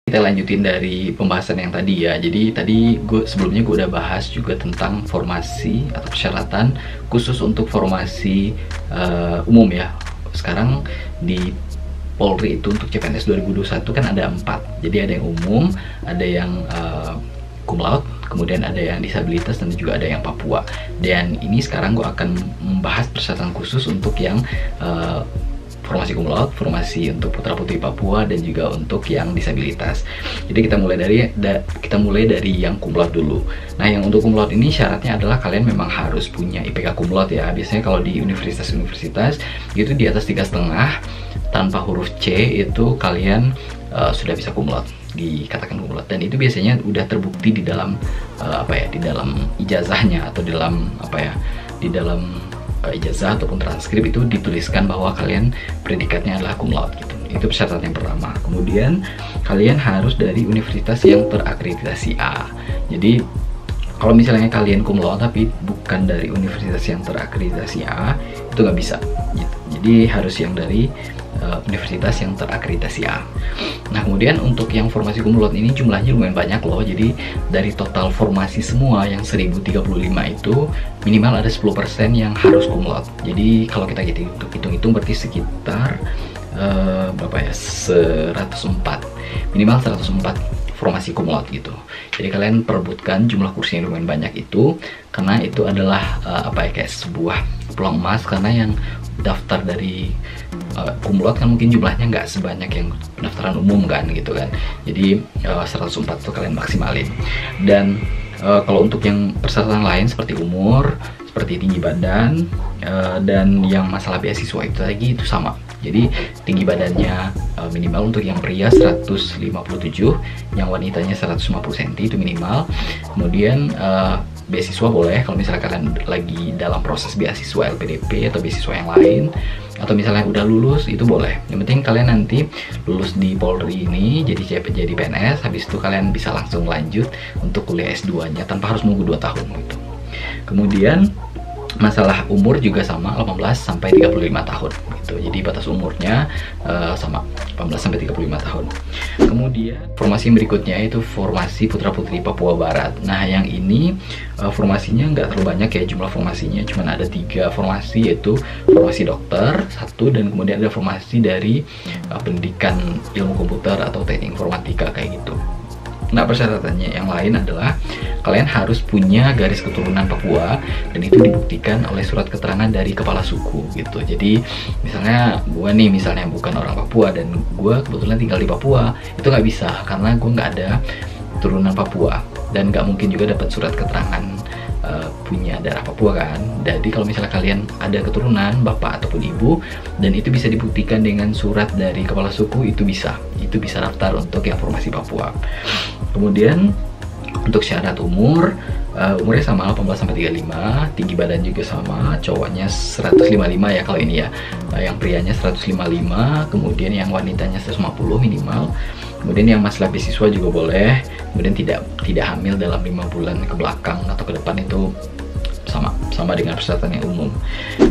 Kita lanjutin dari pembahasan yang tadi ya. Jadi tadi sebelumnya gue udah bahas juga tentang formasi atau persyaratan khusus untuk formasi umum ya. Sekarang di Polri itu untuk CPNS 2021 kan ada 4. Jadi ada yang umum, ada yang cum laude, kemudian ada yang disabilitas, dan juga ada yang Papua. Dan ini sekarang gue akan membahas persyaratan khusus untuk yang formasi cum laude, formasi untuk putra-putri Papua, dan juga untuk yang disabilitas. Jadi kita mulai dari yang cum laude dulu. Nah, yang untuk cum laude ini syaratnya adalah kalian memang harus punya IPK cum laude ya. Biasanya kalau di universitas-universitas itu di atas 3,5 tanpa huruf C itu kalian sudah bisa cum laude, dikatakan cum laude. Dan itu biasanya udah terbukti di dalam di dalam ijazahnya, atau di dalam ijazah ataupun transkrip itu dituliskan bahwa kalian predikatnya adalah cum laude gitu. Itu persyaratan yang pertama. Kemudian kalian harus dari universitas yang terakreditasi A. Jadi kalau misalnya kalian cum laude tapi bukan dari universitas yang terakreditasi A, itu nggak bisa gitu. Jadi harus yang dari universitas yang terakreditasi A. Nah, kemudian untuk yang formasi cum laude ini jumlahnya lumayan banyak loh. Jadi dari total formasi semua yang 1035 itu minimal ada 10% yang harus cum laude. Jadi kalau kita hitung-hitung berarti sekitar 104, minimal 104 formasi cum laude gitu. Jadi kalian perebutkan jumlah kursi yang lumayan banyak itu, karena itu adalah kayak sebuah peluang emas, karena yang daftar dari cum laude kan mungkin jumlahnya nggak sebanyak yang pendaftaran umum kan gitu kan. Jadi 104 itu kalian maksimalin. Dan kalau untuk yang persyaratan lain seperti umur, seperti tinggi badan, dan yang masalah beasiswa itu lagi itu sama. Jadi tinggi badannya minimal untuk yang pria 157, yang wanitanya 150 cm itu minimal. Kemudian beasiswa boleh kalau misalnya kalian lagi dalam proses beasiswa LPDP atau beasiswa yang lain, atau misalnya udah lulus itu boleh. Yang penting kalian nanti lulus di Polri ini jadi PNS, habis itu kalian bisa langsung lanjut untuk kuliah S2-nya tanpa harus nunggu 2 tahun gitu. Kemudian masalah umur juga sama, 18 sampai 35 tahun gitu. Jadi batas umurnya sama 18 sampai 35 tahun. Kemudian formasi berikutnya itu formasi putra-putri Papua Barat. Nah, yang ini formasinya nggak terlalu banyak ya, jumlah formasinya cuma ada 3 formasi, yaitu formasi dokter 1, dan kemudian ada formasi dari pendidikan ilmu komputer atau teknik informatika kayak gitu. Nah, persyaratannya yang lain adalah kalian harus punya garis keturunan Papua, dan itu dibuktikan oleh surat keterangan dari kepala suku gitu. Jadi misalnya gue nih misalnya bukan orang Papua dan gue kebetulan tinggal di Papua, itu nggak bisa karena gue nggak ada keturunan Papua, dan nggak mungkin juga dapat surat keterangan punya darah Papua kan. Jadi kalau misalnya kalian ada keturunan bapak ataupun ibu dan itu bisa dibuktikan dengan surat dari kepala suku, itu bisa daftar untuk yang formasi Papua. Kemudian untuk syarat umurnya sama 18 sampai 35, tinggi badan juga sama, cowoknya 155 ya kalau ini ya, yang prianya 155, kemudian yang wanitanya 150 minimal. Kemudian yang masalah beasiswa juga boleh. Kemudian tidak hamil dalam 5 bulan ke belakang atau ke depan, itu sama dengan persyaratan yang umum.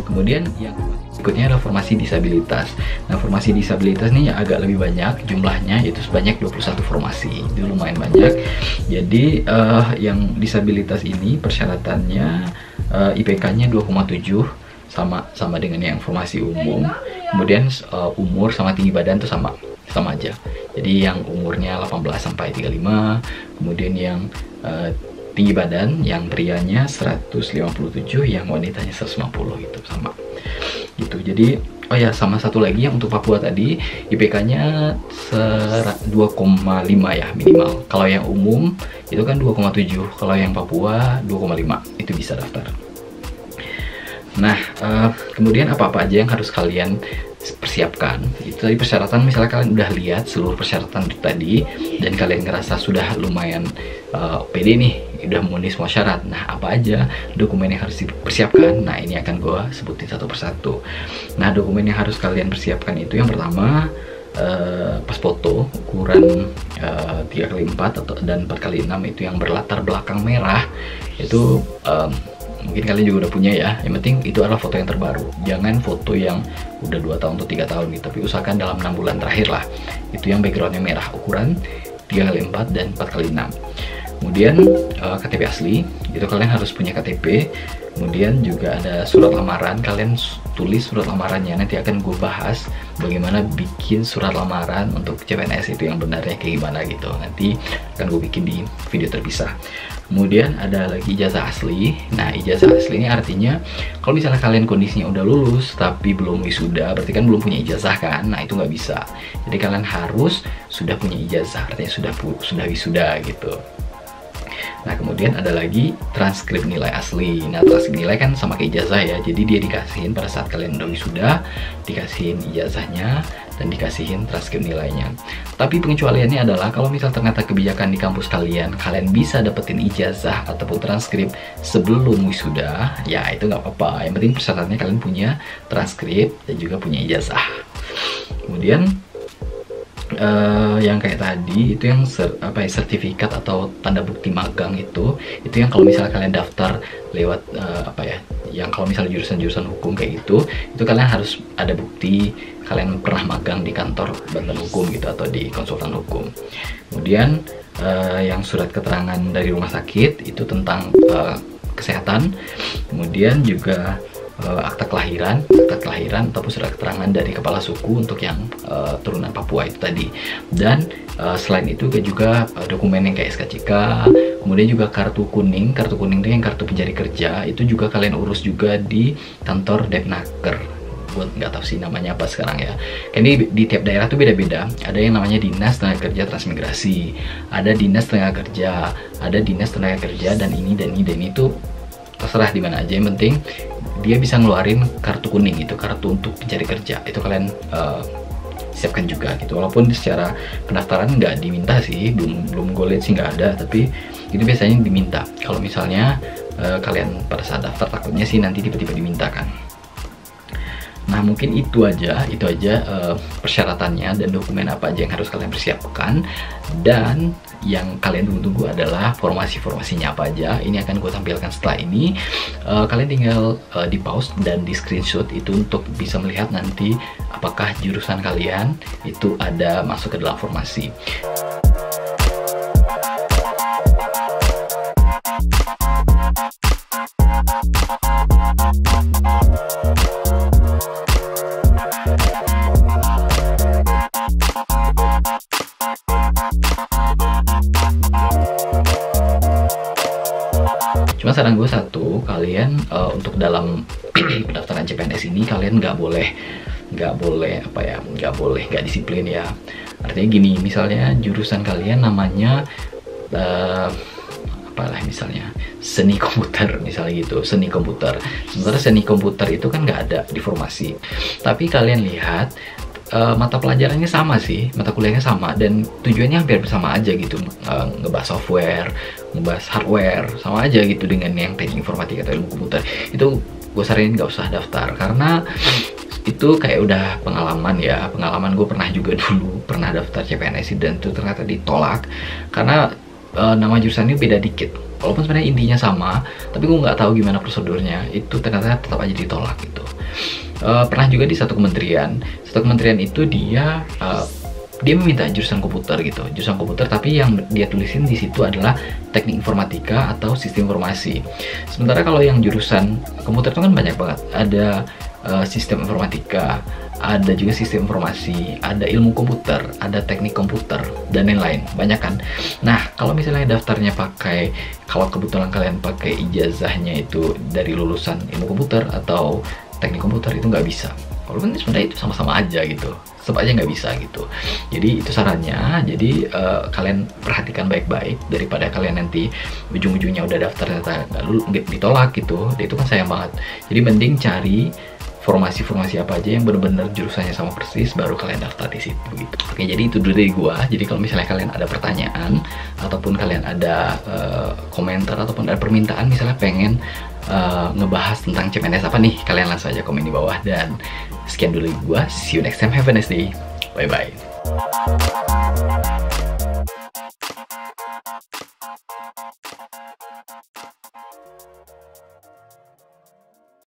Kemudian yang berikutnya adalah formasi disabilitas. Nah, formasi disabilitas ini agak lebih banyak jumlahnya, yaitu sebanyak 21 formasi. Itu lumayan banyak. Jadi yang disabilitas ini persyaratannya IPK-nya 2,7, sama dengan yang formasi umum. Kemudian umur sama tinggi badan itu sama aja. Jadi yang umurnya 18 sampai 35, kemudian yang tinggi badan yang prianya 157, yang wanitanya 150, itu sama gitu. Jadi sama satu lagi yang untuk Papua tadi IPK-nya 2,5 ya minimal. Kalau yang umum itu kan 2,7, kalau yang Papua 2,5, itu bisa daftar. Nah, kemudian apa-apa aja yang harus kalian persiapkan. Itu tadi persyaratan, misalnya kalian udah lihat seluruh persyaratan itu tadi dan kalian ngerasa sudah lumayan pede nih, udah memenuhi semua syarat. Nah, apa aja dokumen yang harus dipersiapkan? Nah, ini akan gue sebutin satu persatu. Nah, dokumen yang harus kalian persiapkan itu yang pertama pas foto ukuran 3x4 dan 4x6 itu yang berlatar belakang merah. Itu mungkin kalian juga udah punya ya. Yang penting itu adalah foto yang terbaru, jangan foto yang udah 2 tahun atau 3 tahun gitu, tapi usahakan dalam 6 bulan terakhir lah. Itu yang backgroundnya merah, ukuran 3x4 dan 4x6. Kemudian KTP asli, itu kalian harus punya KTP. Kemudian juga ada surat lamaran, kalian tulis surat lamarannya. Nanti akan gue bahas bagaimana bikin surat lamaran untuk CPNS itu yang benarnya kayak gimana gitu. Nanti akan gue bikin di video terpisah. Kemudian ada lagi ijazah asli. Nah, ijazah asli ini artinya kalau misalnya kalian kondisinya udah lulus tapi belum wisuda, berarti kan belum punya ijazah kan. Nah, itu nggak bisa. Jadi kalian harus sudah punya ijazah, artinya sudah wisuda gitu. Nah, kemudian ada lagi transkrip nilai asli. Nah, transkrip nilai kan sama kayak ijazah ya. Jadi dia dikasihin pada saat kalian udah wisuda, dikasihin ijazahnya, dan dikasihin transkrip nilainya. Tapi pengecualiannya adalah kalau misal ternyata kebijakan di kampus kalian bisa dapetin ijazah ataupun transkrip sebelum wisuda, ya itu nggak apa-apa. Yang penting persyaratannya kalian punya transkrip dan juga punya ijazah. Kemudian yang kayak tadi itu yang sertifikat atau tanda bukti magang itu yang kalau misalnya kalian daftar lewat yang kalau misalnya jurusan hukum kayak gitu, itu kalian harus ada bukti kalian pernah magang di kantor bantuan hukum gitu atau di konsultan hukum. Kemudian yang surat keterangan dari rumah sakit itu tentang kesehatan. Kemudian juga akta kelahiran ataupun surat keterangan dari kepala suku untuk yang turunan Papua itu tadi. Dan selain itu juga dokumen yang kayak SKCK, kemudian juga kartu kuning itu yang kartu pencari kerja, itu juga kalian urus juga di kantor Depnaker. Buat nggak tahu sih namanya apa sekarang ya. Ini di tiap daerah tuh beda-beda. Ada yang namanya Dinas Tenaga Kerja Transmigrasi, ada Dinas Tenaga Kerja, ada Dinas Tenaga Kerja dan ini itu terserah di mana aja. Yang penting dia bisa ngeluarin kartu kuning itu, kartu untuk pencari kerja. Itu kalian siapkan juga gitu. Walaupun secara pendaftaran nggak diminta sih, belum gue lihat sih nggak ada, tapi itu biasanya diminta. Kalau misalnya kalian pada saat daftar, takutnya sih nanti tiba-tiba dimintakan. Nah, mungkin itu aja persyaratannya dan dokumen apa aja yang harus kalian persiapkan. Dan yang kalian tunggu-tunggu adalah formasi-formasinya apa aja. Ini akan gue tampilkan setelah ini. Kalian tinggal di pause dan di screenshot itu untuk bisa melihat nanti apakah jurusan kalian itu ada masuk ke dalam formasi. Cuma saran gue satu, kalian untuk dalam pendaftaran CPNS ini kalian nggak boleh nggak disiplin ya. Artinya gini, misalnya jurusan kalian namanya misalnya seni komputer, misalnya gitu, seni komputer. Sementara seni komputer itu kan nggak ada di formasi. Tapi kalian lihat mata pelajarannya sama sih, mata kuliahnya sama, dan tujuannya hampir sama aja gitu, ngebahas software, ngebahas hardware, sama aja gitu dengan yang teknik informatika atau ilmu komputer. Itu gue saranin nggak usah daftar, karena itu kayak udah pengalaman gue pernah daftar CPNS dan itu ternyata ditolak karena nama jurusannya beda dikit. Walaupun sebenarnya intinya sama, tapi gue nggak tahu gimana prosedurnya, itu ternyata tetap aja ditolak gitu. Pernah juga di satu kementerian itu dia meminta jurusan komputer gitu, jurusan komputer, tapi yang dia tulisin di situ adalah teknik informatika atau sistem informasi. Sementara kalau yang jurusan komputer itu kan banyak banget, ada sistem informatika, ada juga sistem informasi, ada ilmu komputer, ada teknik komputer, dan lain-lain, banyak kan. Nah, kalau misalnya daftarnya kalau kebetulan kalian pakai ijazahnya itu dari lulusan ilmu komputer atau teknik komputer, itu nggak bisa. Walaupun sebenarnya itu sama-sama aja gitu, tetap aja nggak bisa gitu. Jadi itu sarannya. Jadi kalian perhatikan baik-baik daripada kalian nanti ujung-ujungnya udah daftar ternyata nggak ditolak gitu. Itu kan sayang banget. Jadi mending cari formasi-formasi apa aja yang benar-benar jurusannya sama persis, baru kalian daftar di situ gitu. Oke, jadi itu dulu dari gua. Jadi kalau misalnya kalian ada pertanyaan ataupun kalian ada komentar ataupun ada permintaan, misalnya pengen ngebahas tentang CPNS apa nih, kalian langsung aja komen di bawah. Dan sekian dulu dari gua. See you next time. Have a nice day. Bye bye.